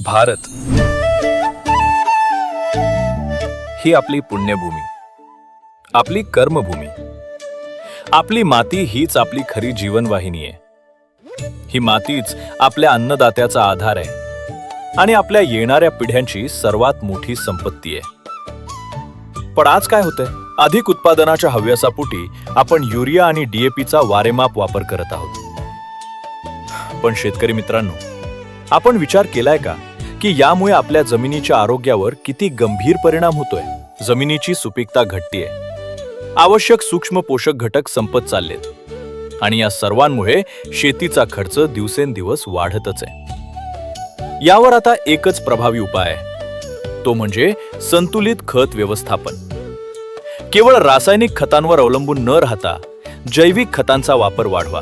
भारत ही आपली पुण्यभूमी, आपली कर्मभूमी. आपली माती हीच आपली खरी जीवनवाहिनी आहे. ही मातीच आपल्या अन्नदात्याचा आधार आहे आणि आपल्या येणाऱ्या पिढ्यांची सर्वात मोठी संपत्ती आहे. पण आज काय होतंय? अधिक उत्पादनाच्या हव्यासापोटी आपण युरिया आणि DAPचा वारेमाप वापर करत आहोत. पण शेतकरी मित्रांनो, आपण विचार केलाय का की यामुळे आपल्या जमिनीच्या आरोग्यावर किती गंभीर परिणाम होतोय? जमिनीची सुपीकता घटतेय, आवश्यक सूक्ष्म पोषक घटक संपत चाललेत आणि या सर्वांमुळे शेतीचा खर्च दिवसेंदिवस वाढतच आहे. यावर आता एकच प्रभावी उपाय आहे, तो म्हणजे संतुलित खत व्यवस्थापन. केवळ रासायनिक खतांवर अवलंबून न राहता जैविक खतांचा वापर वाढवा.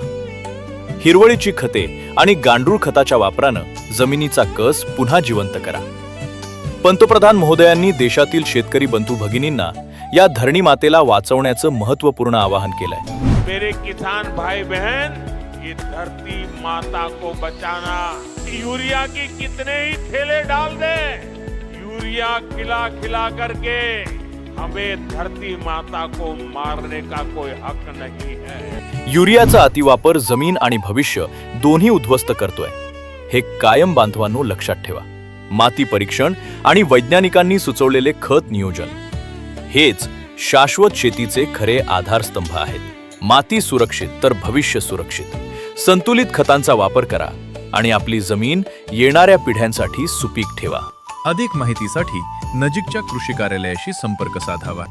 हिरवळीची खते आणि गांडूळ खताच्या वापरानं जमिनीचा कस पुन्हा जिवंत करा. पंतप्रधान महोदयांनी देशातील शेतकरी बंधू भगिनींना या धरणी मातेला वाचवण्याचं महत्त्वपूर्ण आवाहन केलंय. मेरे किसान भाई बहन, ये धरती माता को बचाना. यूरिया के कितने ही थैले डाल दे, यूरिया खिला खिला करके हमें धरती माता को मारने का कोई हक नहीं है. युरियाचा अतिवापर जमीन आणि भविष्य दोन्ही उद्ध्वस्त करतोय. हे कायम बांधवांनो लक्षात ठेवा. माती परीक्षण आणि वैज्ञानिकांनी सुचवलेले खत नियोजन हेच शाश्वत शेतीचे खरे आधारस्तंभ आहेत. माती सुरक्षित तर भविष्य सुरक्षित. संतुलित खतांचा वापर करा आणि आपली जमीन येणाऱ्या पिढ्यांसाठी सुपीक ठेवा. अधिक माहितीसाठी नजीकच्या कृषी कार्यालयाशी संपर्क साधावा.